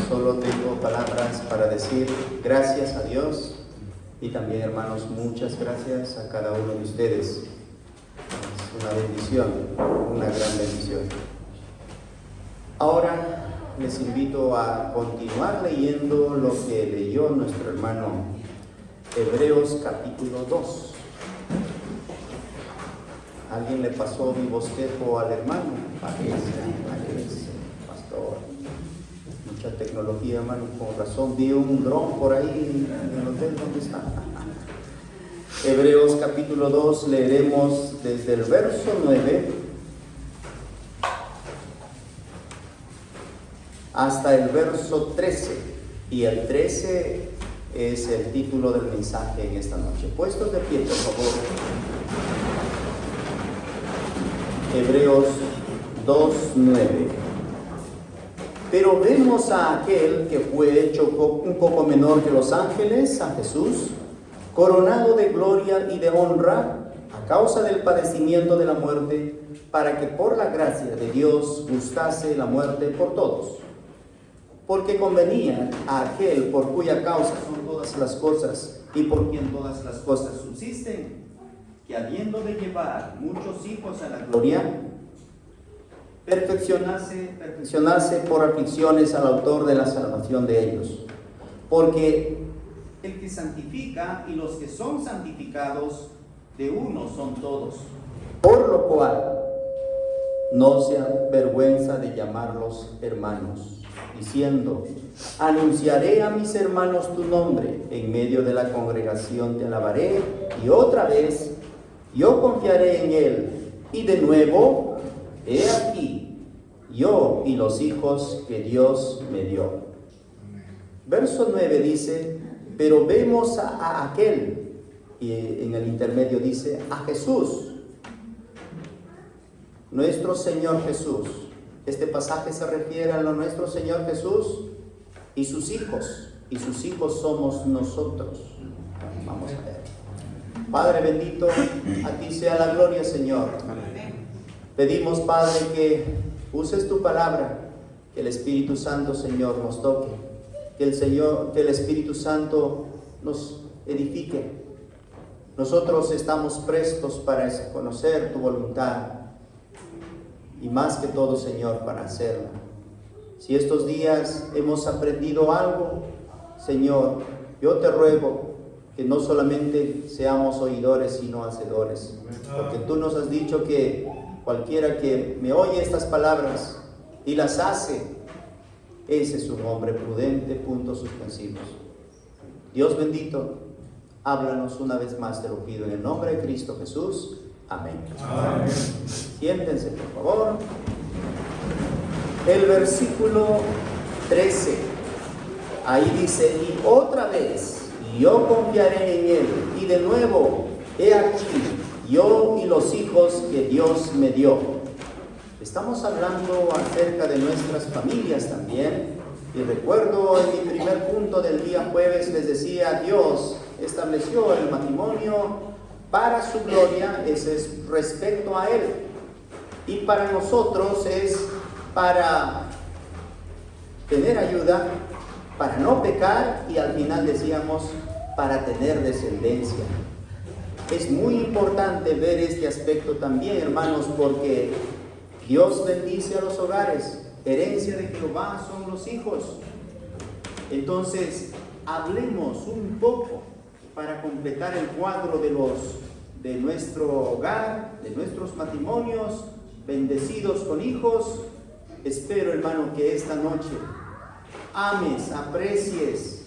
Solo tengo palabras para decir gracias a Dios y también, hermanos, muchas gracias a cada uno de ustedes. Es una bendición, una gran bendición. Ahora les invito a continuar leyendo lo que leyó nuestro hermano Hebreos capítulo 2. ¿Alguien le pasó mi bosquejo al hermano? Parece, pastor. Mucha tecnología, hermano, con razón. Vi un dron por ahí en el hotel. ¿Dónde está? Hebreos capítulo 2, leeremos desde el verso 9 hasta el verso 13. Y el 13 es el título del mensaje en esta noche. Puestos de pie, por favor. Hebreos 2:9. Pero vemos a aquel que fue hecho un poco menor que los ángeles, a Jesús, coronado de gloria y de honra a causa del padecimiento de la muerte, para que por la gracia de Dios gustase la muerte por todos. Porque convenía a aquel por cuya causa son todas las cosas y por quien todas las cosas subsisten, que habiendo de llevar muchos hijos a la gloria, perfeccionase por aflicciones al autor de la salvación de ellos. Porque el que santifica y los que son santificados de uno son todos. Por lo cual no se avergüenza de llamarlos hermanos, diciendo: anunciaré a mis hermanos tu nombre, en medio de la congregación te alabaré, y otra vez yo confiaré en él. Y de nuevo, he aquí, yo y los hijos que Dios me dio. Verso 9 dice: pero vemos a aquel, y en el intermedio dice a Jesús, nuestro Señor Jesús. Este pasaje se refiere a nuestro Señor Jesús y sus hijos somos nosotros. Vamos a ver. Padre bendito, a ti sea la gloria, Señor. Pedimos, Padre, que uses tu palabra, que el Espíritu Santo, Señor, nos toque, que el Espíritu Santo nos edifique. Nosotros estamos prestos para conocer tu voluntad y más que todo, Señor, para hacerla. Si estos días hemos aprendido algo, Señor, yo te ruego que no solamente seamos oidores, sino hacedores. Porque tú nos has dicho que cualquiera que me oye estas palabras y las hace, ese es un hombre prudente, puntos suspensivos. Dios bendito, háblanos una vez más, te lo pido en el nombre de Cristo Jesús. Amén. Amén. Siéntense, por favor. El versículo 13, ahí dice: y otra vez yo confiaré en él, y de nuevo, he aquí, yo y los hijos que Dios me dio. Estamos hablando acerca de nuestras familias también, y recuerdo en mi primer punto del día jueves les decía: Dios estableció el matrimonio para su gloria, ese es respecto a él, y para nosotros es para tener ayuda, para no pecar, y al final decíamos para tener descendencia. Es muy importante ver este aspecto también, hermanos, porque Dios bendice a los hogares. Herencia de Jehová son los hijos. Entonces, hablemos un poco para completar el cuadro de nuestro hogar, de nuestros matrimonios, bendecidos con hijos. Espero, hermano, que esta noche ames, aprecies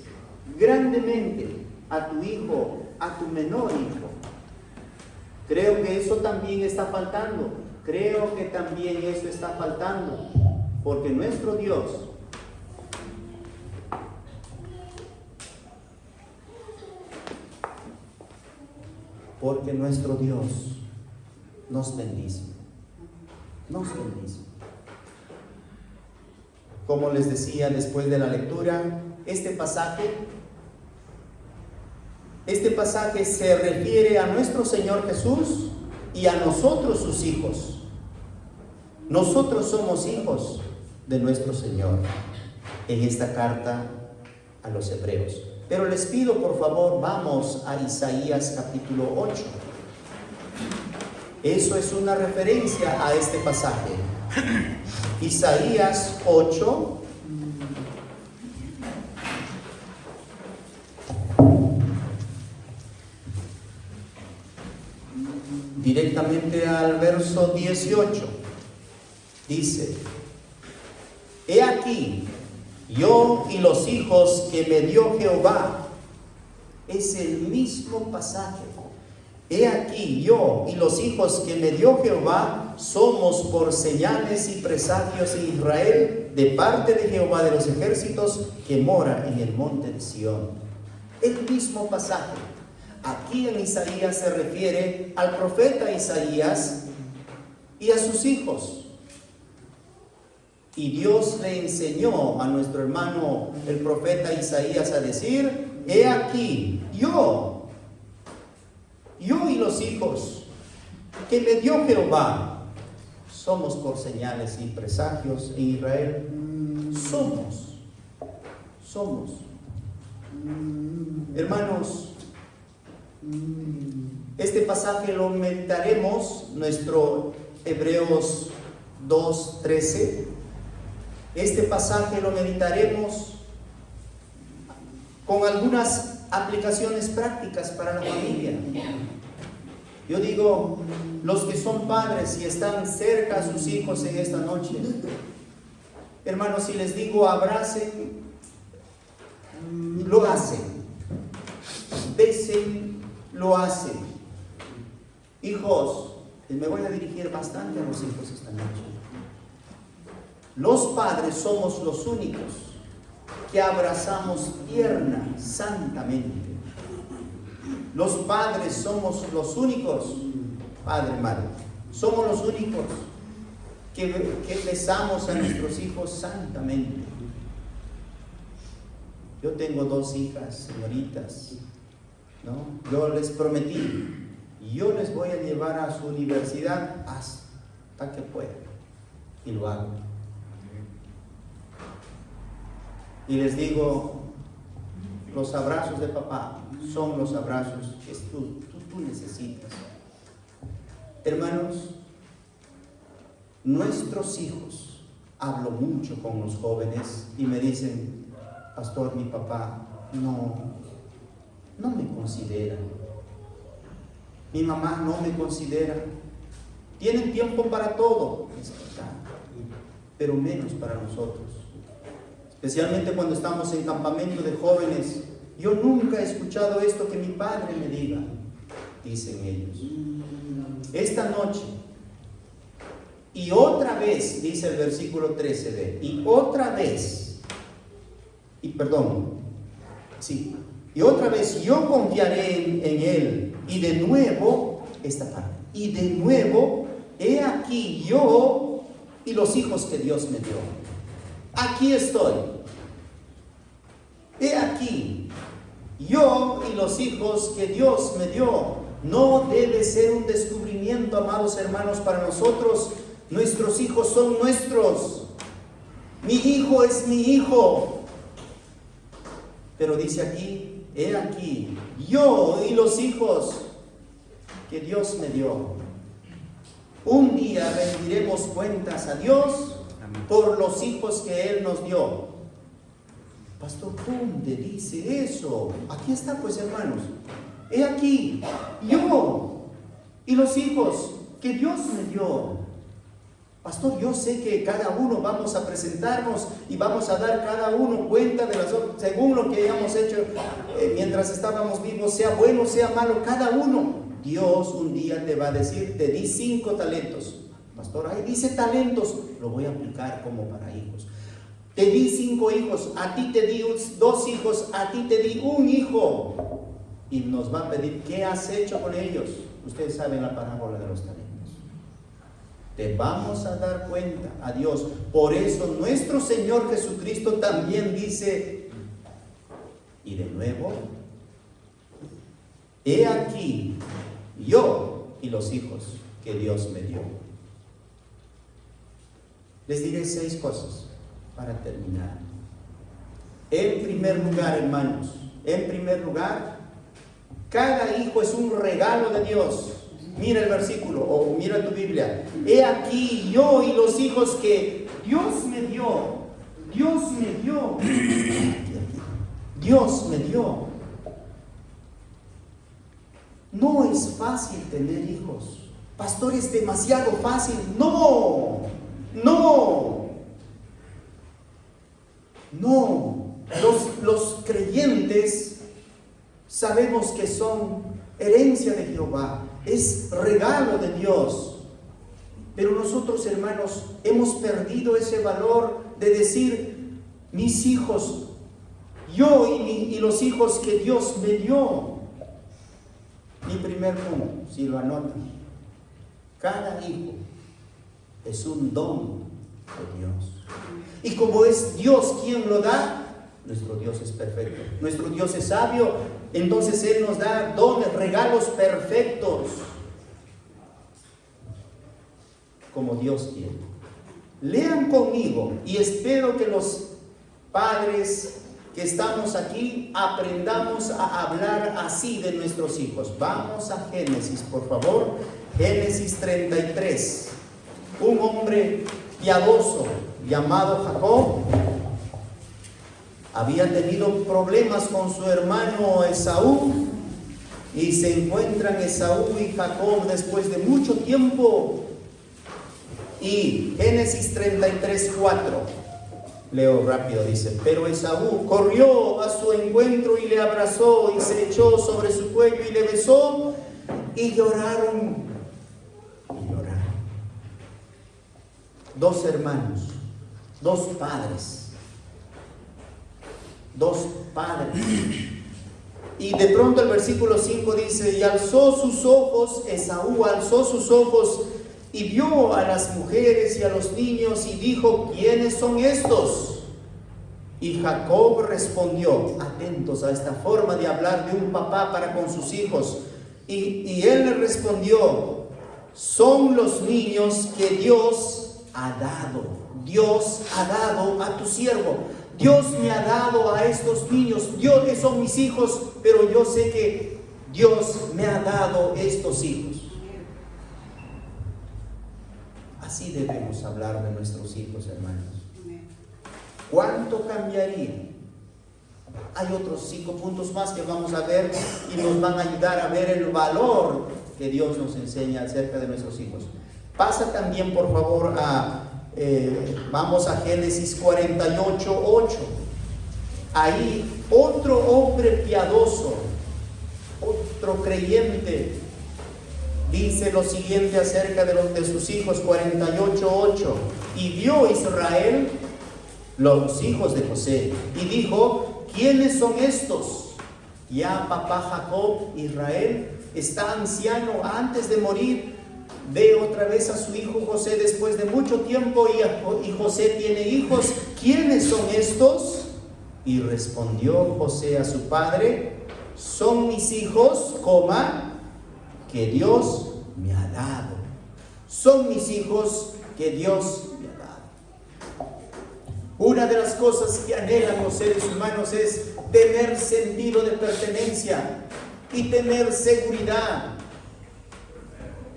grandemente a tu hijo, a tu menor hijo. Creo que eso también está faltando. Creo que también eso está faltando. Porque nuestro Dios nos bendice. Nos bendice. Como les decía después de la lectura, este pasaje se refiere a nuestro Señor Jesús y a nosotros sus hijos. Nosotros somos hijos de nuestro Señor. en esta carta a los hebreos. Pero les pido, por favor, vamos a Isaías capítulo 8. Eso es una referencia a este pasaje. Isaías 8. Directamente al verso 18. Dice: He aquí, yo y los hijos que me dio Jehová. Es el mismo pasaje. He aquí, yo y los hijos que me dio Jehová somos por señales y presagios en Israel, de parte de Jehová de los ejércitos, que mora en el monte de Sión. El mismo pasaje. Aquí en Isaías se refiere al profeta Isaías y a sus hijos. Y Dios le enseñó a nuestro hermano el profeta Isaías a decir: he aquí, yo y los hijos que me dio Jehová, somos por señales y presagios en Israel. Somos. Hermanos, este pasaje lo meditaremos, nuestro Hebreos 2:13. Este pasaje lo meditaremos con algunas aplicaciones prácticas para la familia. Yo digo, los que son padres y están cerca a sus hijos en esta noche, hermanos, si les digo abracen, lo hacen. Besen, lo hacen. Hijos, me voy a dirigir bastante a los hijos esta noche. Los padres somos los únicos que abrazamos tierna, santamente. Los padres somos los únicos, padre, madre, somos los únicos que besamos a nuestros hijos santamente. Yo tengo 2 hijas, señoritas, ¿no? Yo les prometí, yo les voy a llevar a su universidad hasta que pueda, y lo hago. Y les digo, los abrazos de papá son los abrazos que tú necesitas. Hermanos, nuestros hijos, hablo mucho con los jóvenes y me dicen: pastor, mi papá no me considera. Mi mamá no me considera. Tienen tiempo para todo, pero menos para nosotros. Especialmente cuando estamos en campamento de jóvenes. Yo nunca he escuchado esto que mi padre me diga, dicen ellos. Esta noche, y otra vez, dice el versículo 13b, y otra vez yo confiaré en él, y de nuevo, esta parte, y de nuevo, he aquí yo y los hijos que Dios me dio. Aquí estoy. He aquí, yo y los hijos que Dios me dio. No debe ser un descubrimiento, amados hermanos, para nosotros. Nuestros hijos son nuestros. Mi hijo es mi hijo. Pero dice aquí, he aquí, yo y los hijos que Dios me dio. Un día rendiremos cuentas a Dios por los hijos que Él nos dio. Pastor, ¿dónde dice eso? Aquí está, pues, hermanos. He aquí, yo y los hijos que Dios me dio. Pastor, yo sé que cada uno vamos a presentarnos y vamos a dar cada uno cuenta de las obras, según lo que hayamos hecho mientras estábamos vivos, sea bueno, sea malo, cada uno. Dios un día te va a decir: te di 5 talentos. Pastor, ahí dice talentos, lo voy a aplicar como para hijos. Te di 5 hijos, a ti te di 2 hijos, a ti te di 1 hijo. Y nos va a pedir: ¿qué has hecho con ellos? Ustedes saben la parábola de los talentos. Te vamos a dar cuenta a Dios. Por eso nuestro Señor Jesucristo también dice: y de nuevo, he aquí yo y los hijos que Dios me dio. Les diré 6 cosas para terminar. En primer lugar, hermanos, en primer lugar, cada hijo es un regalo de Dios. Mira el versículo, o mira tu Biblia. He aquí yo y los hijos que Dios me dio. Dios me dio. Dios me dio. No es fácil tener hijos. Pastor, es demasiado fácil. No, no, no. Los creyentes sabemos que son herencia de Jehová. Es regalo de Dios. Pero nosotros, hermanos, hemos perdido ese valor de decir, mis hijos, yo y los hijos que Dios me dio. Mi primer punto, si lo anotan, cada hijo es un don de Dios. Y como es Dios quien lo da, nuestro Dios es perfecto. Nuestro Dios es sabio, entonces Él nos da dones, regalos perfectos, como Dios quiere. Lean conmigo y espero que los padres que estamos aquí aprendamos a hablar así de nuestros hijos. Vamos a Génesis, por favor. Génesis 33. Un hombre piadoso llamado Jacob había tenido problemas con su hermano Esaú, y se encuentran Esaú y Jacob después de mucho tiempo. Y Génesis 33, 4, leo rápido, dice: pero Esaú corrió a su encuentro y le abrazó y se echó sobre su cuello y le besó, y lloraron. Dos hermanos, dos padres. Y de pronto el versículo 5 dice: y alzó sus ojos, Esaú alzó sus ojos y vio a las mujeres y a los niños y dijo: ¿quiénes son estos? Y Jacob respondió, atentos a esta forma de hablar de un papá para con sus hijos, y él le respondió: son los niños que Dios ha dado. Dios ha dado a tu siervo. Dios me ha dado a estos niños. Dios, son mis hijos, pero yo sé que Dios me ha dado estos hijos. Así debemos hablar de nuestros hijos, hermanos. ¿Cuánto cambiaría? Hay otros 5 puntos más que vamos a ver y nos van a ayudar a ver el valor que Dios nos enseña acerca de nuestros hijos. Pasa también, por favor, vamos a Génesis 48, 8. Ahí otro hombre piadoso, otro creyente, dice lo siguiente acerca de sus hijos. 48, 8. Y vio Israel los hijos de José y dijo: ¿quiénes son estos? Ya papá Jacob, Israel, está anciano, antes de morir ve otra vez a su hijo José después de mucho tiempo, y José tiene hijos. ¿Quiénes son estos? Y respondió José a su padre: son mis hijos, que Dios me ha dado. Son mis hijos que Dios me ha dado. Una de las cosas que anhelan los seres humanos es tener sentido de pertenencia y tener seguridad.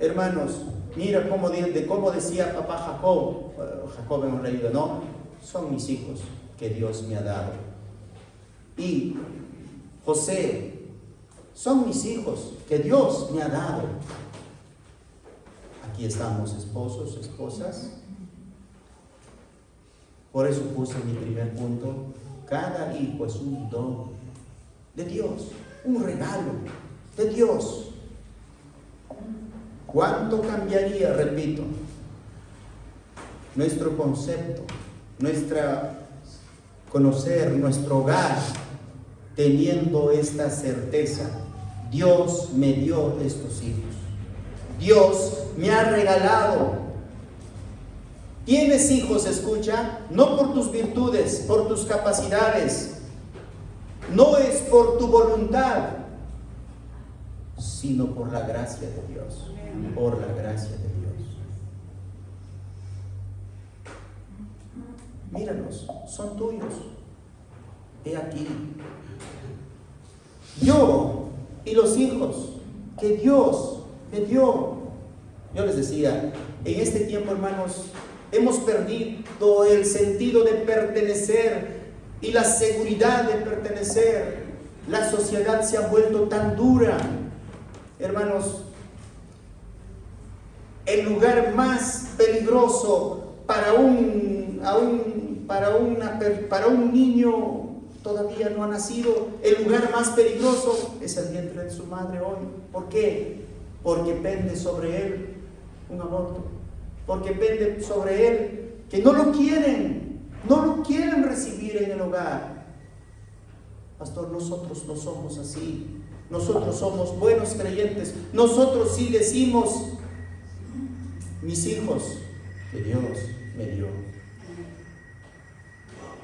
Hermanos, mira cómo decía papá Jacob. Jacob hemos leído, ¿no? Son mis hijos que Dios me ha dado. Y José: son mis hijos que Dios me ha dado. Aquí estamos, esposos, esposas. Por eso puse mi primer punto: cada hijo es un don de Dios, un regalo de Dios. ¿Cuánto cambiaría, repito, nuestro concepto, conocer nuestro hogar, teniendo esta certeza? Dios me dio estos hijos. Dios me ha regalado. Tienes hijos, escucha, no por tus virtudes, por tus capacidades. No es por tu voluntad, sino por la gracia de Dios. Por la gracia de Dios. Míralos, son tuyos. he aquí, yo y los hijos que Dios me dio. Yo les decía, en este tiempo, hermanos, hemos perdido el sentido de pertenecer y la seguridad de pertenecer. La sociedad se ha vuelto tan dura. Hermanos, el lugar más peligroso para un niño todavía no ha nacido, el lugar más peligroso es el vientre de su madre hoy. ¿Por qué? Porque pende sobre él un aborto, porque pende sobre él que no lo quieren recibir en el hogar. Pastor, nosotros no somos así. Nosotros somos buenos creyentes. Nosotros sí decimos, mis hijos que Dios me dio.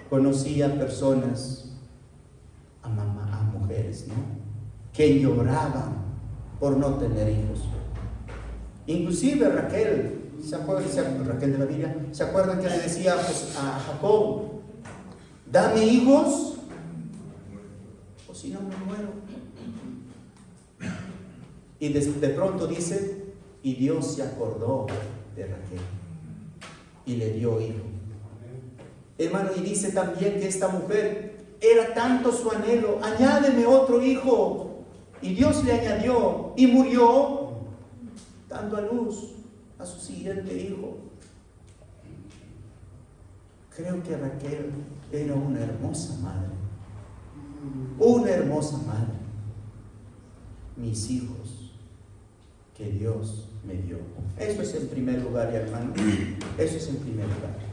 Conocí a personas, a mujeres, ¿no?, que lloraban por no tener hijos. Inclusive Raquel, ¿se acuerdan? Raquel de la Biblia, ¿se acuerdan que le decía a Jacob, dame hijos o si no me muero? Y de pronto dice, y Dios se acordó de Raquel y le dio hijo. Hermano, y dice también que esta mujer era tanto su anhelo, añádeme otro hijo, y Dios le añadió y murió dando a luz a su siguiente hijo. Creo que Raquel era una hermosa madre, mis hijos que Dios me dio. Eso es en primer lugar, hermano, eso es en primer lugar.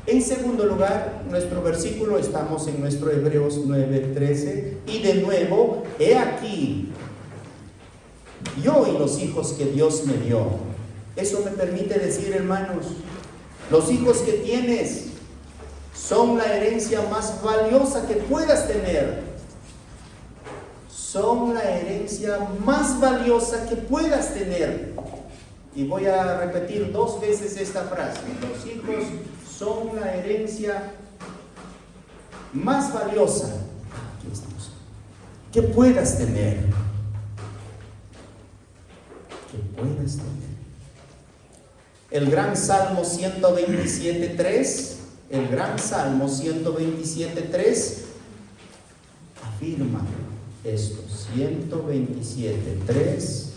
En segundo lugar, nuestro versículo, estamos en nuestro Hebreos 9:13, y de nuevo, he aquí, yo y los hijos que Dios me dio. Eso me permite decir, hermanos, los hijos que tienes son la herencia más valiosa que puedas tener. Son la herencia más valiosa que puedas tener. Y voy a repetir 2 veces esta frase. Los hijos son la herencia más valiosa, aquí estamos, que puedas tener. El gran Salmo 127:3, afirma esto. 127:3.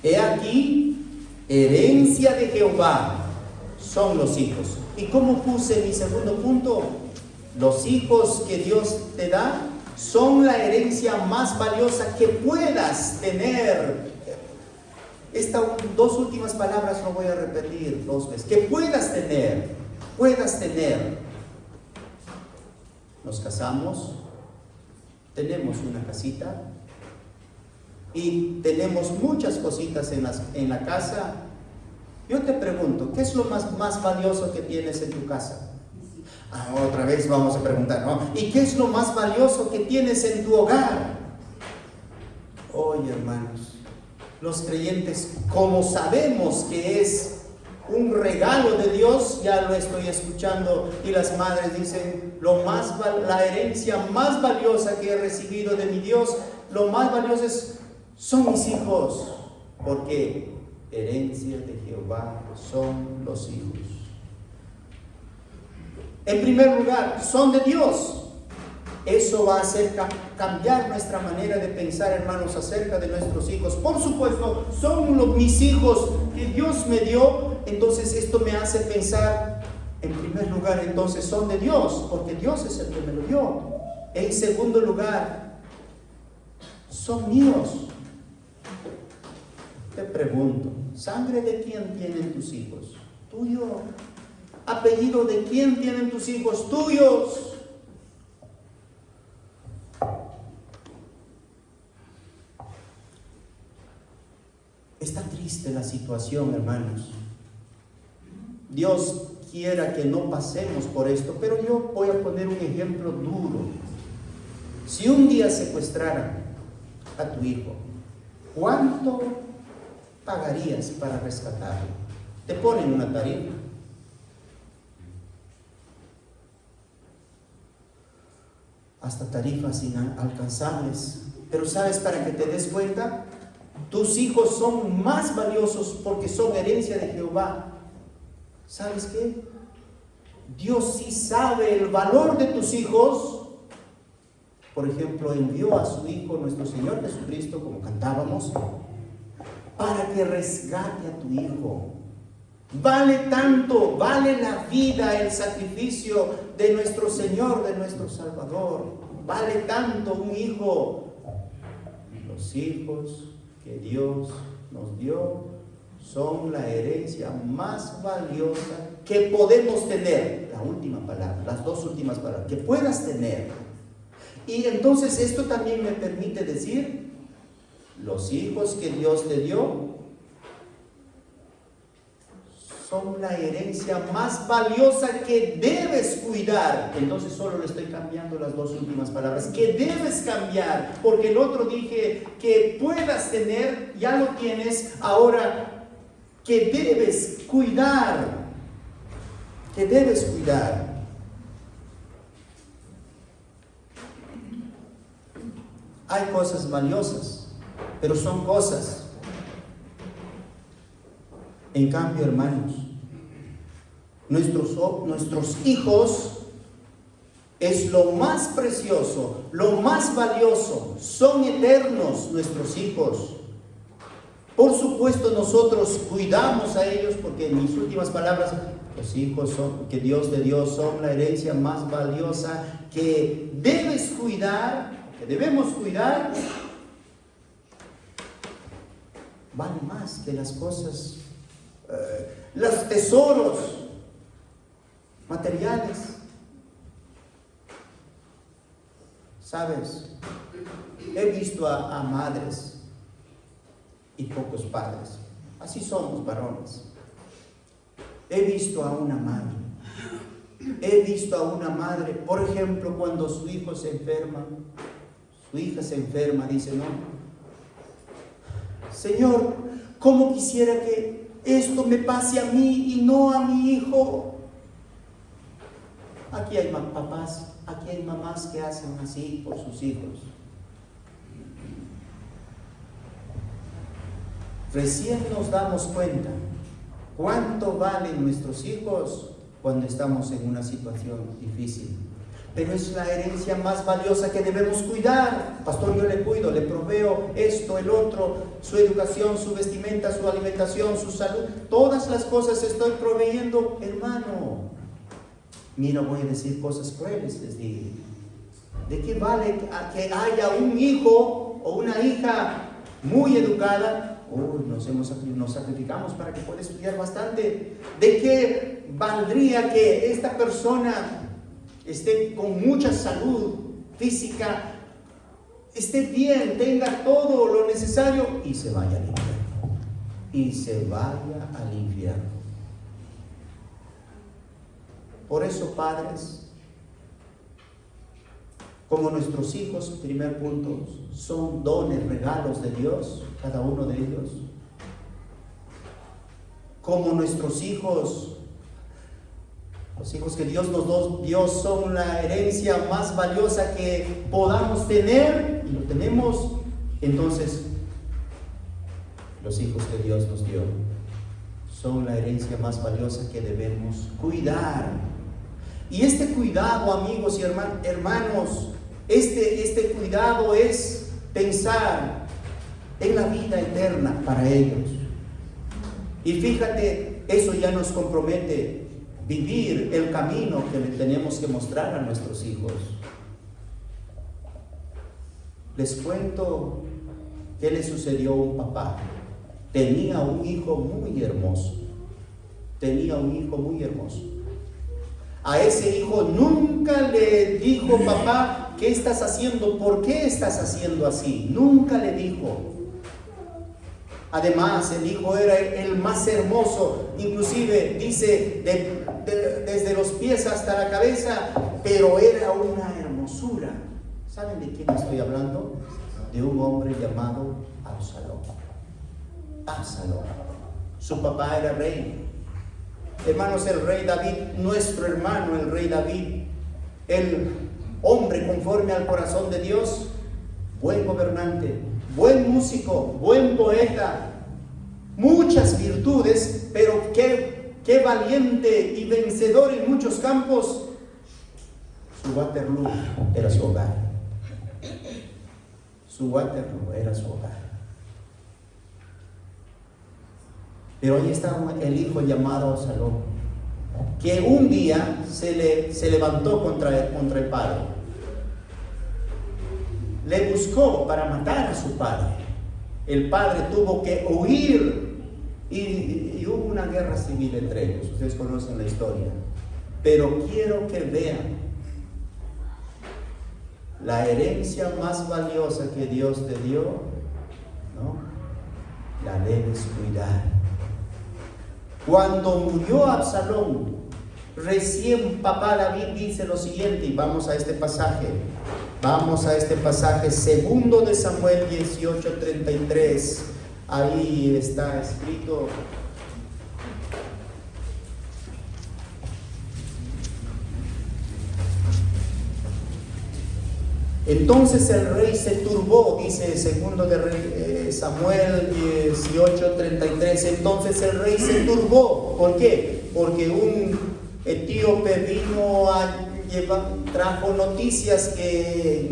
He aquí, herencia de Jehová son los hijos. ¿Y cómo puse mi segundo punto? Los hijos que Dios te da son la herencia más valiosa que puedas tener. Estas 2 últimas palabras lo voy a repetir 2 veces. Que puedas tener. Nos casamos, tenemos una casita y tenemos muchas cositas en la casa. Yo te pregunto, ¿qué es lo más valioso que tienes en tu casa? Otra vez vamos a preguntar, ¿no? ¿Y qué es lo más valioso que tienes en tu hogar? Oye, hermanos, los creyentes, como sabemos que es un regalo de Dios, ya lo estoy escuchando, y las madres dicen, la herencia más valiosa que he recibido de mi Dios, lo más valioso son mis hijos. ¿Por qué? Herencia de Jehová son los hijos. En primer lugar, son de Dios. Eso va a hacer cambiar nuestra manera de pensar, hermanos, acerca de nuestros hijos. Por supuesto, son mis hijos que Dios me dio. Entonces esto me hace pensar, en primer lugar, entonces son de Dios, porque Dios es el que me lo dio. En segundo lugar, son míos. Te pregunto, ¿sangre de quién tienen tus hijos? Tuyo. ¿Apellido de quién tienen tus hijos? Tuyos. Está triste la situación, hermanos. Dios quiera que no pasemos por esto, pero yo voy a poner un ejemplo duro. Si un día secuestraran a tu hijo, ¿cuánto pagarías para rescatarlo? Te ponen una tarifa. hasta tarifas inalcanzables. Pero ¿sabes? Para que te des cuenta, tus hijos son más valiosos porque son herencia de Jehová. ¿Sabes qué? Dios sí sabe el valor de tus hijos. Por ejemplo, envió a su Hijo, nuestro Señor Jesucristo, como cantábamos, para que rescate a tu hijo. Vale tanto, vale la vida, el sacrificio de nuestro Señor, de nuestro Salvador. Vale tanto un hijo. Los hijos que Dios nos dio son la herencia más valiosa que podemos tener. La última palabra, las dos últimas palabras, que puedas tener. Y entonces esto también me permite decir, los hijos que Dios te dio son la herencia más valiosa que debes cuidar. Entonces solo le estoy cambiando las dos últimas palabras, que debes cambiar, porque el otro dije que puedas tener, ya lo tienes, ahora que debes cuidar, que debes cuidar. Hay cosas valiosas, pero son cosas. En cambio, hermanos, nuestros hijos es lo más precioso, lo más valioso. Son eternos nuestros hijos. Por supuesto, nosotros cuidamos a ellos, porque en mis últimas palabras, los hijos que Dios te dio son la herencia más valiosa que debes cuidar, que debemos cuidar. Vale más que las cosas, los tesoros materiales. ¿Sabes? He visto a madres y pocos padres. Así somos varones. He visto a una madre. He visto a una madre, por ejemplo, cuando su hijo se enferma, su hija se enferma, dice, no, Señor, ¿cómo quisiera que esto me pase a mí y no a mi hijo? Aquí hay papás, aquí hay mamás que hacen así por sus hijos. Recién nos damos cuenta cuánto valen nuestros hijos cuando estamos en una situación difícil. Pero es la herencia más valiosa que debemos cuidar. Pastor, yo le cuido, le proveo esto, el otro, su educación, su vestimenta, su alimentación, su salud. Todas las cosas estoy proveyendo, hermano. Mira, voy a decir cosas crueles, les digo. ¿De qué vale que haya un hijo o una hija muy educada? Nos sacrificamos para que pueda estudiar bastante. ¿De qué valdría que esta persona esté con mucha salud física, esté bien, tenga todo lo necesario y se vaya al infierno? Y se vaya al infierno. Por eso, padres, como nuestros hijos, primer punto, son dones, regalos de Dios, cada uno de ellos. Como nuestros hijos, los hijos que Dios nos dio son la herencia más valiosa que podamos tener, y lo tenemos. Entonces, los hijos que Dios nos dio son la herencia más valiosa que debemos cuidar. Y este cuidado, amigos y hermanos, este cuidado es pensar en la vida eterna para ellos. Y fíjate, eso ya nos compromete vivir el camino que le tenemos que mostrar a nuestros hijos. Les cuento qué le sucedió a un papá. Tenía un hijo muy hermoso. A ese hijo nunca le dijo, papá, ¿qué estás haciendo? ¿Por qué estás haciendo así? Nunca le dijo. Además, el hijo era el más hermoso, inclusive dice desde los pies hasta la cabeza, pero era una hermosura. ¿Saben de quién estoy hablando? De un hombre llamado Absalón. Absalón. Su papá era rey. Hermanos, el rey David, nuestro hermano, el rey David, él hombre conforme al corazón de Dios, buen gobernante, buen músico, buen poeta, muchas virtudes, pero qué valiente y vencedor en muchos campos. Su Waterloo era su hogar. Su Waterloo era su hogar. Pero ahí estaba el hijo llamado Absalón, que un día se levantó contra el padre. Le buscó para matar a su padre. El padre tuvo que huir y hubo una guerra civil entre ellos. Ustedes conocen la historia. Pero quiero que vean la herencia más valiosa que Dios te dio, ¿no? La debes cuidar. Cuando murió Absalón, recién papá David dice lo siguiente, y vamos a este pasaje, segundo de Samuel 18:33, ahí está escrito. Entonces el rey se turbó, dice segundo de Samuel 18:33. Entonces el rey se turbó. ¿Por qué? Porque un etíope vino trajo noticias que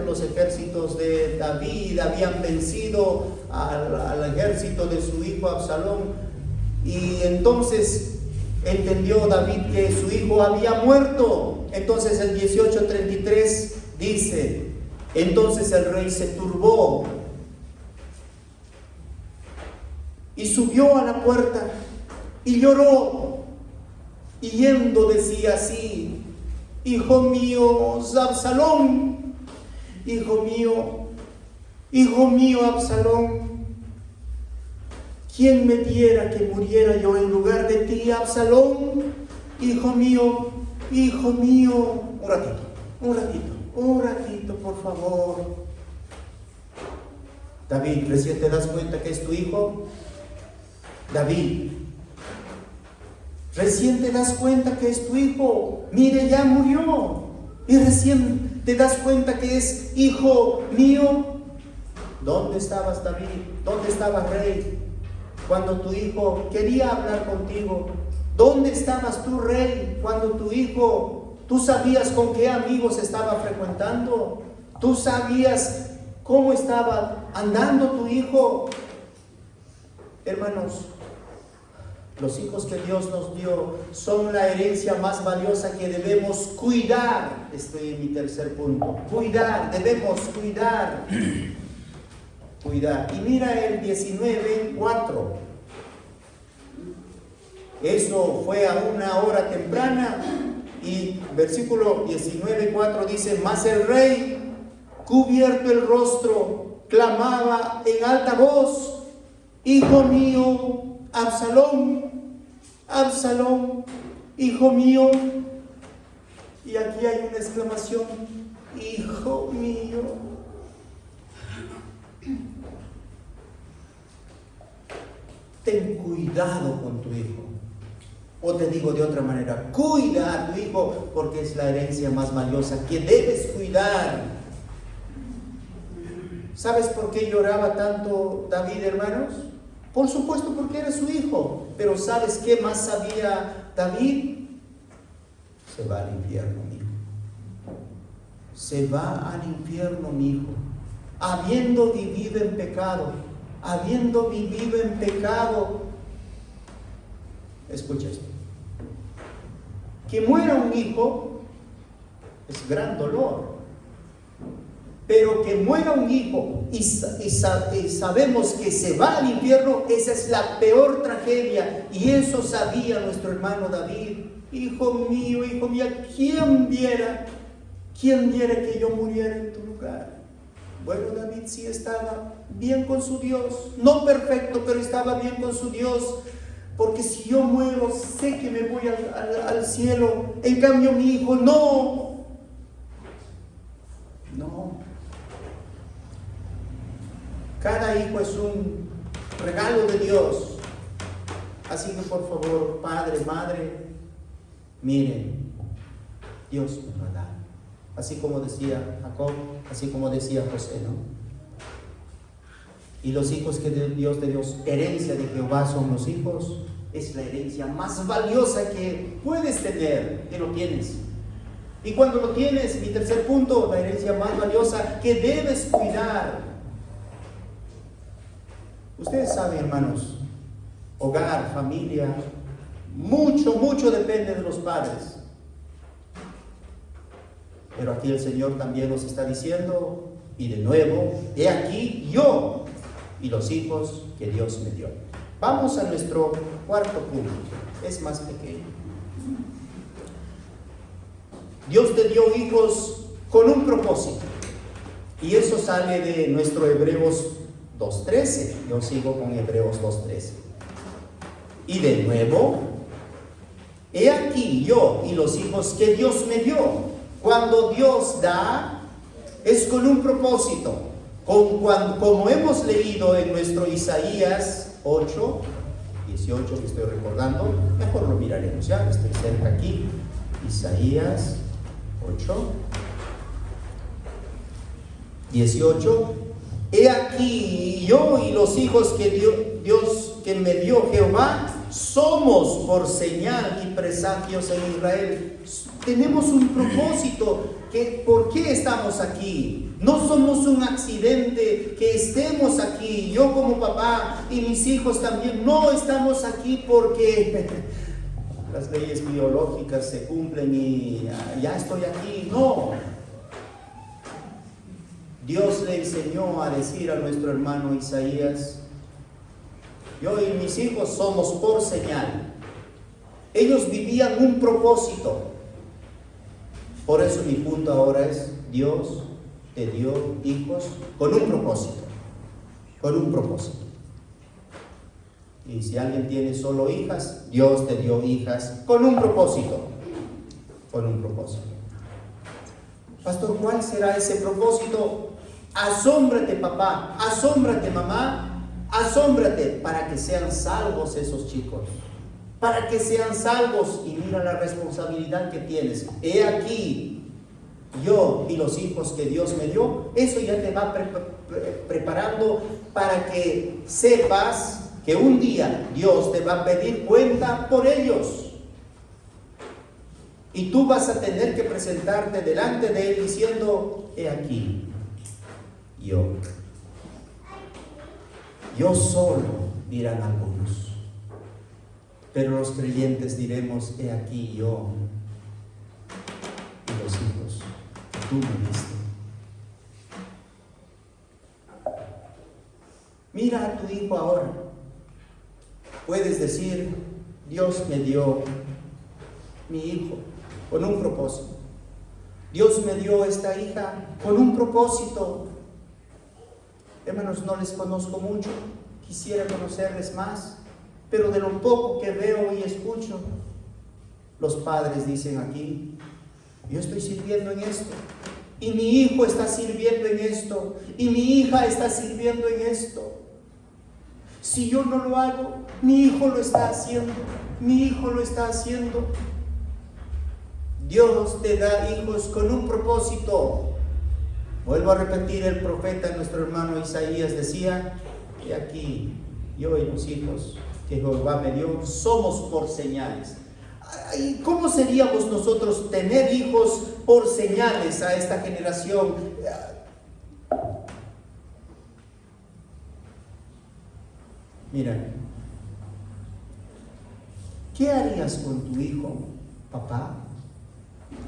los ejércitos de David habían vencido al ejército de su hijo Absalón. Y entonces entendió David que su hijo había muerto. Entonces el 18:33 dice, entonces el rey se turbó y subió a la puerta y lloró, y yendo decía así: hijo mío Absalón, hijo mío Absalón, ¿quién me diera que muriera yo en lugar de ti, Absalón? Hijo mío, un ratito, por favor. David, ¿recién te das cuenta que es tu hijo? David, recién te das cuenta que es tu hijo. Mire, ya murió. Y recién te das cuenta que es hijo mío. ¿Dónde estabas, David? ¿Dónde estabas, rey, cuando tu hijo quería hablar contigo? ¿Dónde estabas tú, rey, cuando tu hijo... ¿Tú sabías con qué amigos estaba frecuentando? ¿Tú sabías cómo estaba andando tu hijo? Hermanos, los hijos que Dios nos dio son la herencia más valiosa que debemos cuidar. Estoy en mi tercer punto. Cuidar, debemos cuidar. Cuidar. Y mira el 19:4. Eso fue a una hora temprana. Y versículo 19:4 dice: mas el rey, cubierto el rostro, clamaba en alta voz: hijo mío, Absalón, Absalón, hijo mío. Y aquí hay una exclamación: hijo mío. Ten cuidado con tu hijo. O te digo de otra manera, cuida a tu hijo, porque es la herencia más valiosa que debes cuidar. ¿Sabes por qué lloraba tanto David, hermanos? Por supuesto, porque era su hijo. Pero ¿sabes qué más sabía David? Se va al infierno, mi hijo. Se va al infierno, mi hijo. Habiendo vivido en pecado, escucha esto. Que muera un hijo es gran dolor. Pero que muera un hijo y sabemos que se va al infierno, esa es la peor tragedia. Y eso sabía nuestro hermano David. Hijo mío, ¿quién diera que yo muriera en tu lugar? Bueno, David sí estaba bien con su Dios. No perfecto, pero estaba bien con su Dios. Porque si yo muero, sé que me voy al cielo. En cambio, mi hijo, no. Cada hijo es un regalo de Dios. Así que, por favor, padre, madre, miren, Dios nos va a dar. así como decía Jacob, así como decía José, ¿no? Y los hijos que Dios te dio, herencia de Jehová son los hijos, es la herencia más valiosa que puedes tener, que lo tienes. Y cuando lo tienes, mi tercer punto, la herencia más valiosa que debes cuidar. Ustedes saben, hermanos, hogar, familia, mucho depende de los padres. Pero aquí el Señor también nos está diciendo, y de nuevo, he aquí yo y los hijos que Dios me dio. Vamos a nuestro cuarto punto, es más pequeño. Dios te dio hijos con un propósito. Y eso sale de nuestro Hebreos 2:13. Yo sigo con Hebreos 2:13. Y de nuevo, he aquí yo y los hijos que Dios me dio. Cuando Dios da, es con un propósito. Como hemos leído en nuestro Isaías 8:18, que estoy recordando, mejor lo miraremos ya, estoy cerca aquí. Isaías 8:18. He aquí yo y los hijos que Dios que me dio Jehová somos por señal y presagios en Israel. Tenemos un propósito. ¿Por qué estamos aquí? No somos un accidente que estemos aquí. Yo como papá y mis hijos también no estamos aquí porque las leyes biológicas se cumplen y ya estoy aquí. No. Dios le enseñó a decir a nuestro hermano Isaías, yo y mis hijos somos por señal. Ellos vivían un propósito. Por eso mi punto ahora es, Dios te dio hijos con un propósito. Con un propósito. Y si alguien tiene solo hijas, Dios te dio hijas con un propósito. Con un propósito. Pastor, ¿cuál será ese propósito? Asómbrate, papá, asómbrate, mamá, asómbrate para que sean salvos esos chicos. Para que sean salvos, y mira la responsabilidad que tienes. He aquí, yo y los hijos que Dios me dio, eso ya te va preparando para que sepas que un día Dios te va a pedir cuenta por ellos. Y tú vas a tener que presentarte delante de Él diciendo, he aquí, yo solo, dirán algunos. Pero los creyentes diremos, he aquí yo y los hijos que tú me diste. Mira a tu hijo ahora. Puedes decir, Dios me dio mi hijo con un propósito. Dios me dio esta hija con un propósito. Hermanos, no les conozco mucho, quisiera conocerles más, pero de lo poco que veo y escucho, los padres dicen aquí, yo estoy sirviendo en esto, y mi hijo está sirviendo en esto, y mi hija está sirviendo en esto. Si yo no lo hago, mi hijo lo está haciendo, mi hijo lo está haciendo. Dios te da hijos con un propósito. Vuelvo a repetir, el profeta, nuestro hermano Isaías, decía, y aquí yo y los hijos que Jehová me dio, somos por señales. ¿Cómo seríamos nosotros tener hijos por señales a esta generación? Mira, ¿qué harías con tu hijo, papá?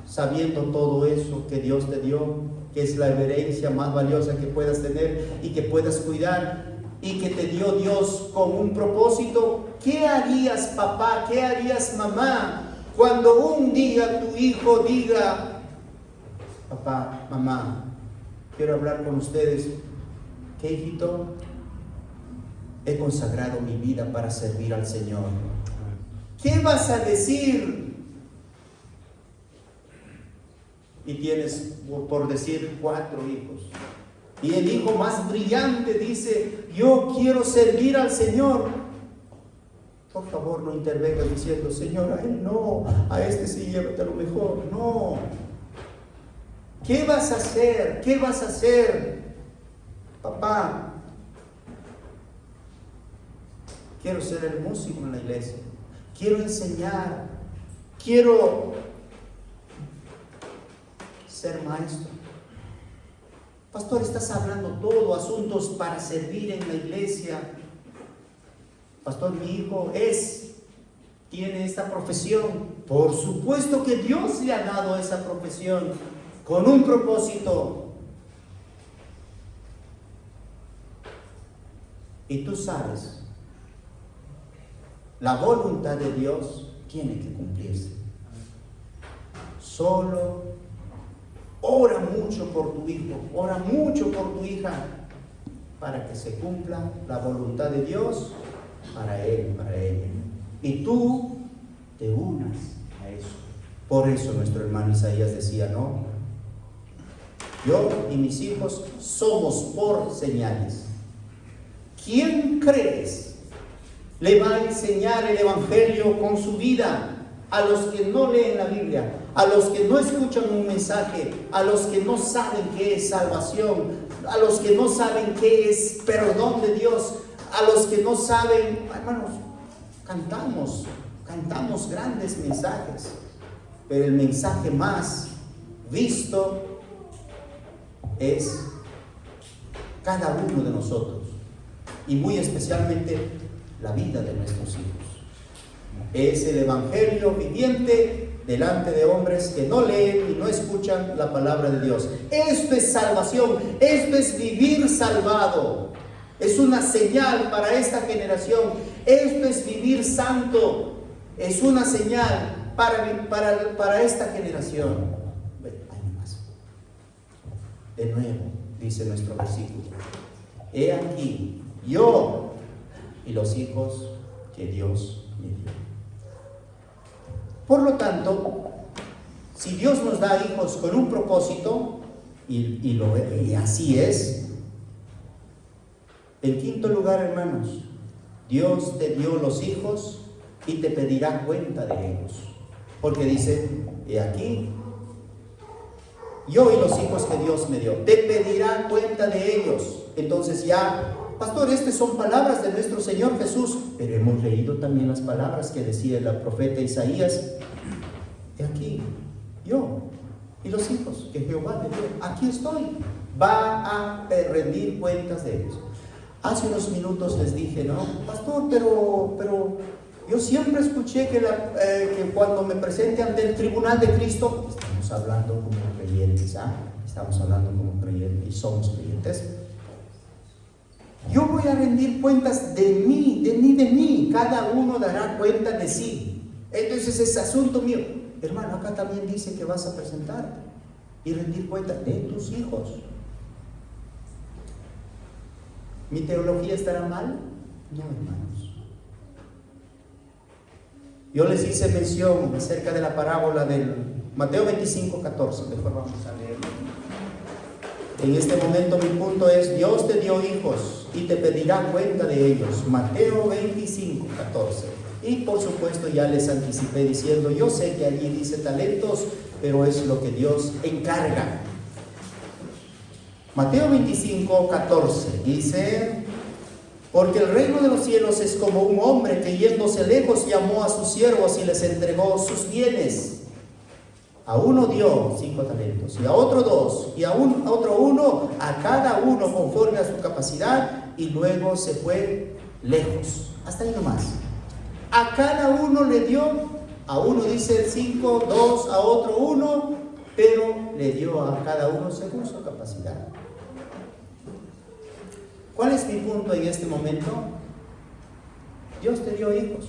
Sabiendo todo eso que Dios te dio, que es la herencia más valiosa que puedas tener y que puedas cuidar, y que te dio Dios con un propósito. ¿Qué harías, papá? ¿Qué harías, mamá? Cuando un día tu hijo diga, papá, mamá, quiero hablar con ustedes. ¿Qué, hijito? He consagrado mi vida para servir al Señor. ¿Qué vas a decir? Y tienes, por decir, 4 hijos. Y el hijo más brillante dice, yo quiero servir al Señor. Por favor, no intervengas diciendo, Señor, a él no, a este sí llévate a lo mejor. No. ¿Qué vas a hacer? ¿Qué vas a hacer? Papá, quiero ser el músico en la iglesia. Quiero enseñar. Quiero ser maestro. Pastor, estás hablando todo, asuntos para servir en la iglesia. Pastor, mi hijo tiene esta profesión. Por supuesto que Dios le ha dado esa profesión con un propósito. Y tú sabes, la voluntad de Dios tiene que cumplirse. Solo ora mucho por tu hijo, ora mucho por tu hija, para que se cumpla la voluntad de Dios para él, para ella. Y tú te unas a eso. Por eso nuestro hermano Isaías decía, no, yo y mis hijos somos por señales. ¿Quién crees le va a enseñar el evangelio con su vida a los que no leen la Biblia, a los que no escuchan un mensaje, a los que no saben qué es salvación, a los que no saben qué es perdón de Dios, a los que no saben? Hermanos, cantamos grandes mensajes, pero el mensaje más visto es cada uno de nosotros, y muy especialmente la vida de nuestros hijos. Es el evangelio viviente delante de hombres que no leen y no escuchan la palabra de Dios. Esto es salvación, esto es vivir salvado. Es una señal para esta generación. Esto es vivir santo. Es una señal para esta generación. Hay más. De nuevo, dice nuestro versículo: he aquí, yo y los hijos que Dios me dio. Por lo tanto, si Dios nos da hijos con un propósito, y así es, en quinto lugar, hermanos, Dios te dio los hijos y te pedirá cuenta de ellos. Porque dice, he aquí, yo y los hijos que Dios me dio, te pedirá cuenta de ellos. Entonces ya, pastor, estas son palabras de nuestro Señor Jesús, pero hemos leído también las palabras que decía el profeta Isaías. He aquí, yo y los hijos que Jehová me dio, aquí estoy. Va a rendir cuentas de ellos. Hace unos minutos les dije, no, pastor, pero yo siempre escuché que cuando me presente ante el tribunal de Cristo, estamos hablando como creyentes, estamos hablando como creyentes y somos creyentes. Yo voy a rendir cuentas de mí, cada uno dará cuenta de sí. Entonces es asunto mío. Hermano, acá también dice que vas a presentarte y rendir cuentas de tus hijos. ¿Mi teología estará mal? No, hermanos. Yo les hice mención acerca de la parábola del Mateo 25:14. Mejor vamos a leerlo. En este momento mi punto es: Dios te dio hijos y te pedirá cuenta de ellos. Mateo 25:14. Y por supuesto ya les anticipé diciendo, yo sé que allí dice talentos, pero es lo que Dios encarga. Mateo 25:14 dice: porque el reino de los cielos es como un hombre que yéndose lejos llamó a sus siervos y les entregó sus bienes. A uno dio 5 talentos, y a otro 2, y a otro 1, a cada uno conforme a su capacidad, y luego se fue lejos. Hasta ahí nomás. A cada uno le dio, a uno dice 5, 2, a otro 1, pero le dio a cada uno según su capacidad. ¿Cuál es mi punto en este momento? Dios te dio hijos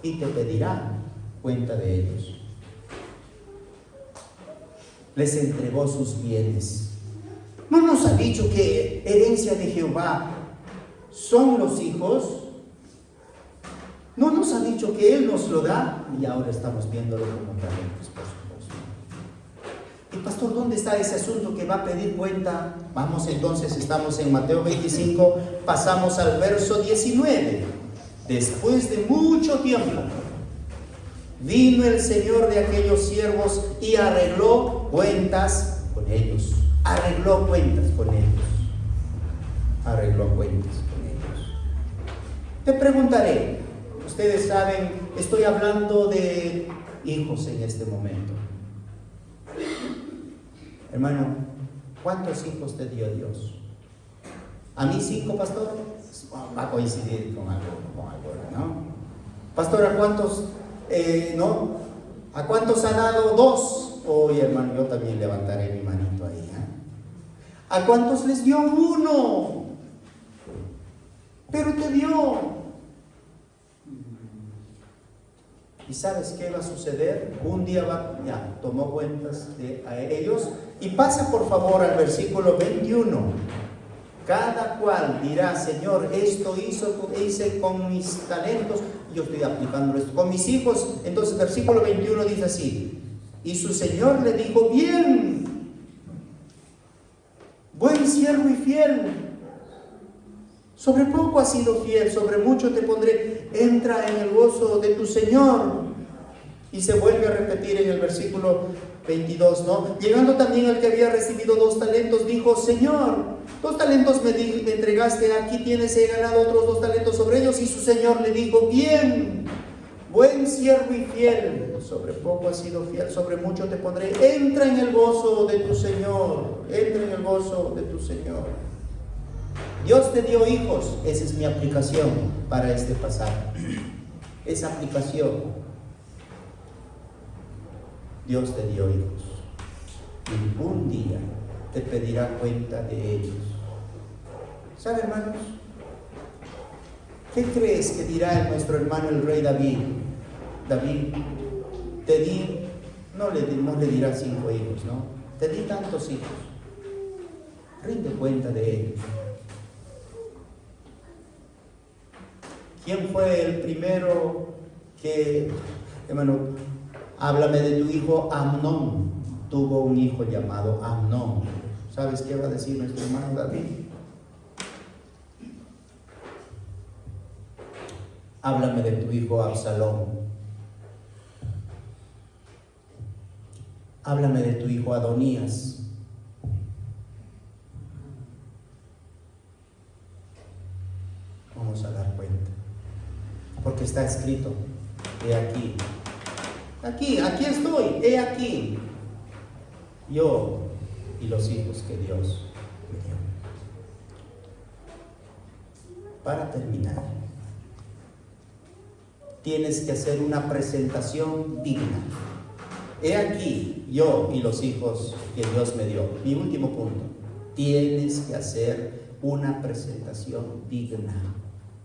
y te pedirá cuenta de ellos. Les entregó sus bienes. ¿No nos ha dicho que herencia de Jehová son los hijos? ¿No nos ha dicho que Él nos lo da? Y ahora estamos viéndolo como talentos, por supuesto. Y pastor, ¿dónde está ese asunto que va a pedir cuenta? Vamos entonces, estamos en Mateo 25, pasamos al verso 19. Después de mucho tiempo, vino el señor de aquellos siervos y arregló cuentas con con ellos, arregló cuentas con ellos, arregló cuentas con ellos. Te preguntaré, ustedes saben, estoy hablando de hijos en este momento. Hermano, ¿cuántos hijos te dio Dios? ¿A mí 5, pastor? Va a coincidir con algo, ¿no? Pastor, ¿a cuántos? ¿No? ¿A cuántos ha dado 2? Oye, hermano, yo también levantaré mi manito ahí. ¿A cuántos les dio 1? Pero te dio. ¿Y sabes qué va a suceder? Un día ya tomó cuentas a ellos. Y pasa por favor al versículo 21. Cada cual dirá, Señor, esto hice con mis talentos. Yo estoy aplicando esto con mis hijos. Entonces versículo 21 dice así: y su Señor le dijo, bien, buen siervo y fiel, sobre poco has sido fiel, sobre mucho te pondré, entra en el gozo de tu Señor. Y se vuelve a repetir en el versículo 22, ¿no? Llegando también al que había recibido 2 talentos, dijo, Señor, 2 talentos me entregaste, aquí tienes, he ganado otros 2 talentos sobre ellos. Y su Señor le dijo, bien, buen siervo y fiel, sobre poco has sido fiel, sobre mucho te pondré, entra en el gozo de tu Señor, entra en el gozo de tu Señor. Dios te dio hijos, esa es mi aplicación para este pasaje, esa aplicación. Dios te dio hijos y un día te pedirá cuenta de ellos. ¿Sabe, hermanos? ¿Qué crees que dirá nuestro hermano el rey David? David, te di, no le dirá 5 hijos, ¿no? Te di tantos hijos. Rinde cuenta de ellos. ¿Quién fue el primero que, hermano, háblame de tu hijo Amnón? Tuvo un hijo llamado Amnón. ¿Sabes qué va a decir nuestro hermano David? Háblame de tu hijo Absalón. Háblame de tu hijo Adonías. Vamos a dar cuenta, porque está escrito, he aquí. Aquí estoy, he aquí, yo y los hijos que Dios me dio. Para terminar, tienes que hacer una presentación digna. He aquí, yo y los hijos que Dios me dio. Mi último punto, tienes que hacer una presentación digna,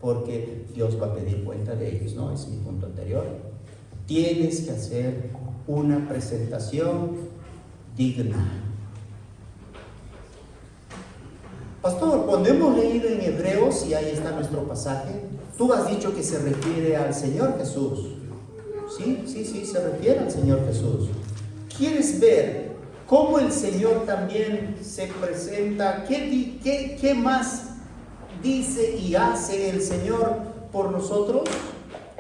porque Dios va a pedir cuenta de ellos, ¿no? Es mi punto anterior. Tienes que hacer una presentación digna. Pastor, cuando hemos leído en Hebreos, y ahí está nuestro pasaje, tú has dicho que se refiere al Señor Jesús. Sí, se refiere al Señor Jesús. ¿Quieres ver cómo el Señor también se presenta? ¿Qué más dice y hace el Señor por nosotros?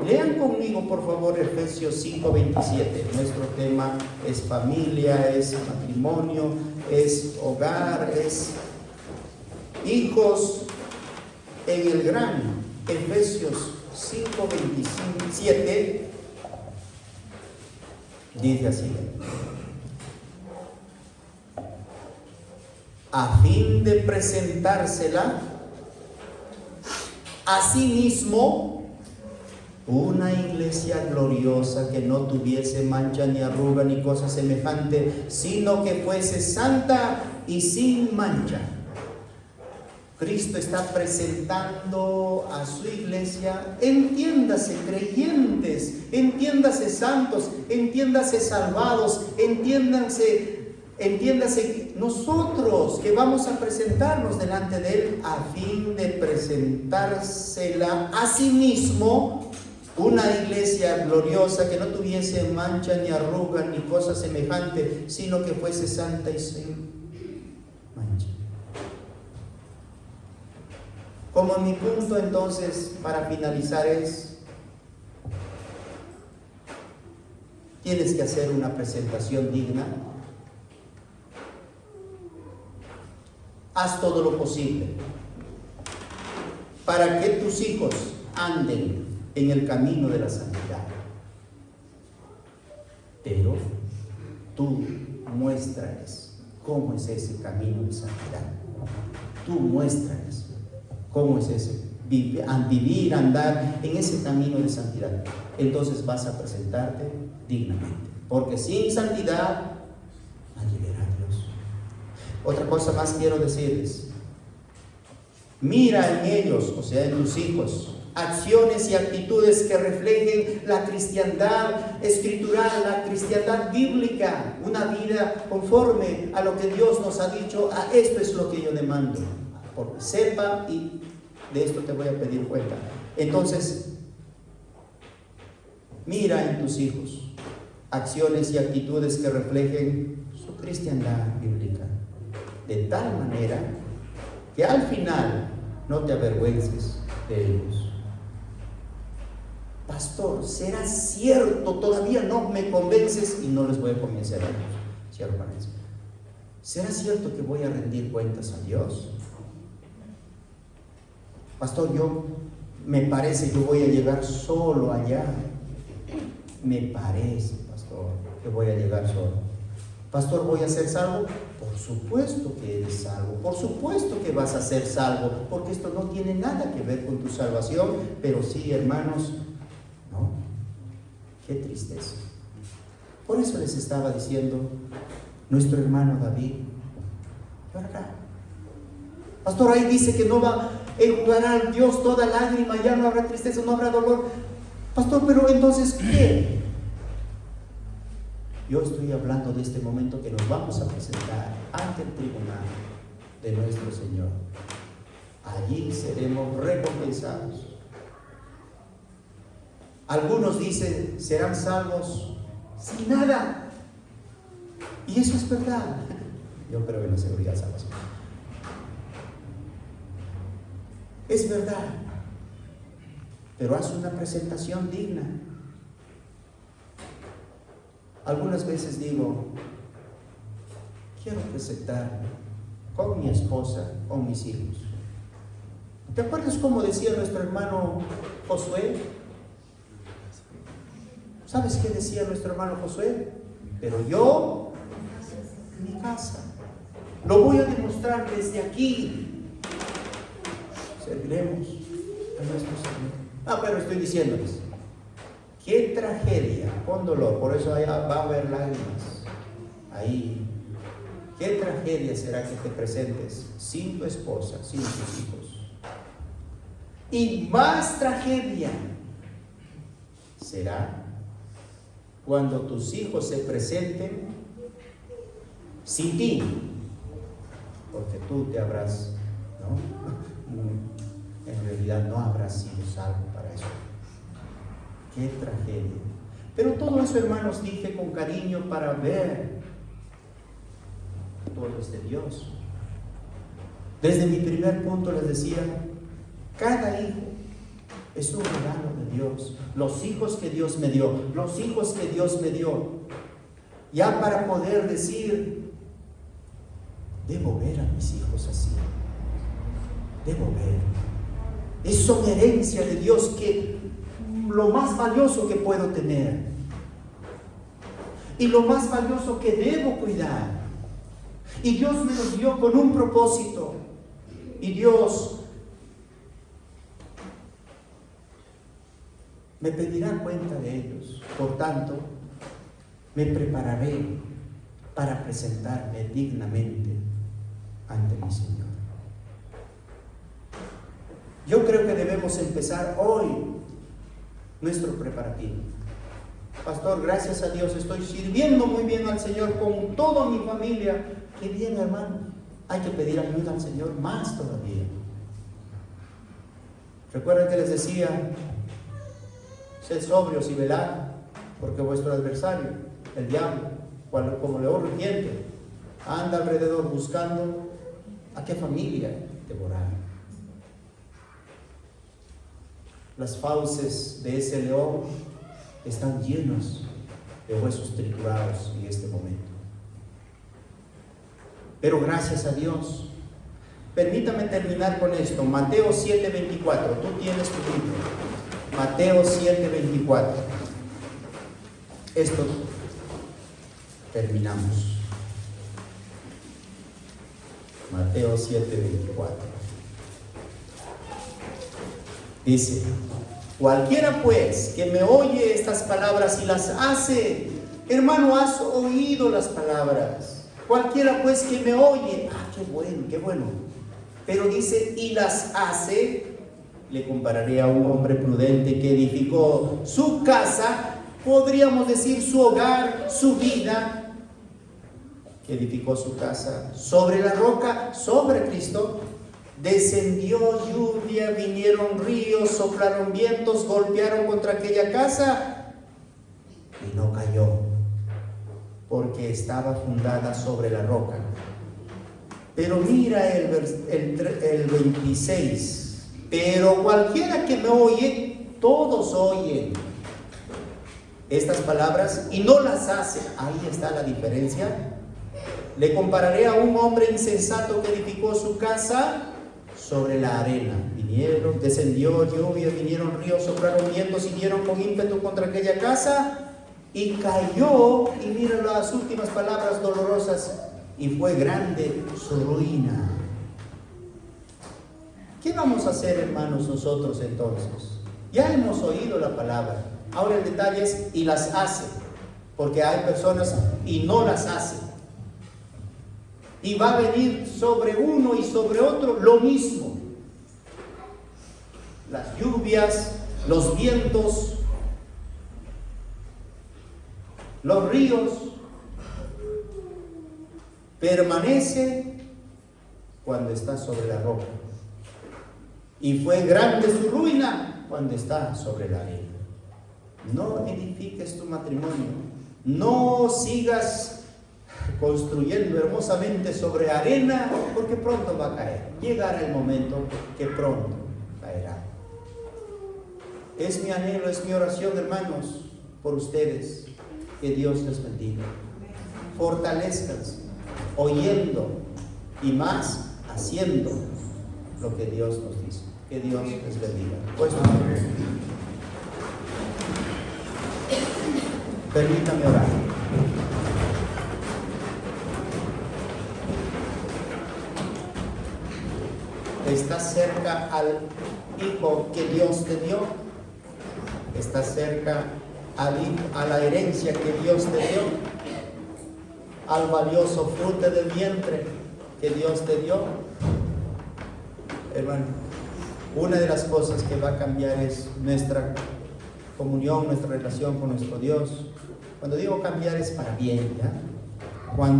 Lean conmigo, por favor, Efesios 5:27. Nuestro tema es familia, es matrimonio, es hogar, es hijos en el gran Efesios 5:27. Dice así: a fin de presentársela a sí mismo una iglesia gloriosa, que no tuviese mancha ni arruga ni cosa semejante, sino que fuese santa y sin mancha. Cristo está presentando a su iglesia, entiéndase creyentes, entiéndase santos, entiéndase salvados, entiéndase nosotros que vamos a presentarnos delante de Él, a fin de presentársela a sí mismo, una iglesia gloriosa, que no tuviese mancha ni arruga ni cosa semejante, sino que fuese santa y sin mancha. Como mi punto entonces para finalizar es: tienes que hacer una presentación digna. haz todo lo posible para que tus hijos anden en el camino de la santidad. Pero tú muéstrales cómo es ese camino de santidad. Tú muéstrales cómo es ese vivir, andar en ese camino de santidad. Entonces vas a presentarte dignamente. Porque sin santidad nadie verá a Dios. Otra cosa más quiero decirles. Mira en ellos, o sea, en tus hijos, acciones y actitudes que reflejen la cristiandad escritural, la cristiandad bíblica, una vida conforme a lo que Dios nos ha dicho. A esto es lo que yo demando, porque sepa, y de esto te voy a pedir cuenta. Entonces, mira en tus hijos acciones y actitudes que reflejen su cristiandad bíblica, de tal manera que al final no te avergüences de ellos. Pastor, ¿será cierto? Todavía no me convences, y no les voy a convencer a ellos, si hermanos. ¿Será cierto que voy a rendir cuentas a Dios? Pastor, me parece que voy a llegar solo allá. Me parece, pastor, que voy a llegar solo. Pastor, ¿voy a ser salvo? Por supuesto que eres salvo, por supuesto que vas a ser salvo, porque esto no tiene nada que ver con tu salvación. Pero sí, hermanos, no, qué tristeza. Por eso les estaba diciendo nuestro hermano David, ¿verdad? Pastor, ahí dice que no va a enjugará al Dios toda lágrima, ya no habrá tristeza, no habrá dolor. Pastor, pero entonces, ¿qué? Yo estoy hablando de este momento que nos vamos a presentar ante el tribunal de nuestro Señor. Allí seremos recompensados. Algunos dicen, serán salvos sin nada. Y eso es verdad. Yo creo en la seguridad de salvación. Es verdad. Pero haz una presentación digna. Algunas veces digo, quiero presentarme con mi esposa, con mis hijos. ¿Te acuerdas cómo decía nuestro hermano Josué? ¿Sabes qué decía nuestro hermano Josué? Pero yo, en mi casa, lo voy a demostrar desde aquí. Serviremos a nuestro Señor. Pero estoy diciéndoles, qué tragedia, con dolor, por eso allá va a haber lágrimas. Ahí, qué tragedia será que te presentes sin tu esposa, sin tus hijos. Y más tragedia será cuando tus hijos se presenten sin ti, porque tú te habrás, ¿no? En realidad no habrás sido salvo para eso. Qué tragedia. Pero todo eso, hermanos, dije con cariño para ver todo es de Dios. Desde mi primer punto les decía, cada hijo es un regalo de Dios. Los hijos que Dios me dio, los hijos que Dios me dio, ya para poder decir, debo ver a mis hijos así. Debo ver. Son herencia de Dios, que lo más valioso que puedo tener y lo más valioso que debo cuidar. Y Dios me los dio con un propósito, y Dios me pedirá cuenta de ellos. Por tanto, me prepararé para presentarme dignamente ante mi Señor. Yo creo que debemos empezar hoy nuestro preparativo. Pastor, gracias a Dios estoy sirviendo muy bien al Señor con toda mi familia. Qué bien, hermano. Hay que pedir ayuda al Señor más todavía. Recuerden que les decía, sed sobrios y velad, porque vuestro adversario, el diablo, como león rugiente, anda alrededor buscando a qué familia devorar. Las fauces de ese león están llenos de huesos triturados en este momento. Pero gracias a Dios, Permítame terminar con esto. Mateo 7:24. Tú tienes tu libro. Mateo 7:24. Esto terminamos. Mateo 7:24. Dice: cualquiera pues que me oye estas palabras y las hace. Hermano, has oído las palabras. Cualquiera pues que me oye. Qué bueno, qué bueno. Pero dice, y las hace. Le compararé a un hombre prudente que edificó su casa, podríamos decir su hogar, su vida, que edificó su casa sobre la roca, sobre Cristo. Descendió lluvia, vinieron ríos, soplaron vientos, golpearon contra aquella casa y no cayó, porque estaba fundada sobre la roca. Pero mira el 26. Pero cualquiera que me oye, todos oyen estas palabras y no las hace. Ahí está la diferencia. Le compararé a un hombre insensato que edificó su casa sobre la arena. Descendió lluvia, vinieron ríos, soplaron vientos y dieron con ímpetu contra aquella casa y cayó. Y mira las últimas palabras dolorosas: y fue grande su ruina. ¿Qué vamos a hacer, hermanos, nosotros entonces? Ya hemos oído la palabra. Ahora el detalle es, y las hace. Porque hay personas y no las hace. Y va a venir sobre uno y sobre otro lo mismo. Las lluvias, los vientos, los ríos. Permanece cuando está sobre la roca. Y fue grande su ruina cuando está sobre la arena. No edifiques tu matrimonio. No sigas construyendo hermosamente sobre arena, porque pronto va a caer. Llegará el momento que pronto caerá. Es mi anhelo, es mi oración, hermanos, por ustedes. Que Dios les bendiga. Fortalezcanse, oyendo y más haciendo lo que Dios nos dice. Que Dios les bendiga. Pues permítame orar. ¿Estás cerca al hijo que Dios te dio? ¿Estás cerca a la herencia que Dios te dio? ¿Al valioso fruto del vientre que Dios te dio? Hermano, una de las cosas que va a cambiar es nuestra comunión, nuestra relación con nuestro Dios. Cuando digo cambiar es para bien, ¿ya? Cuando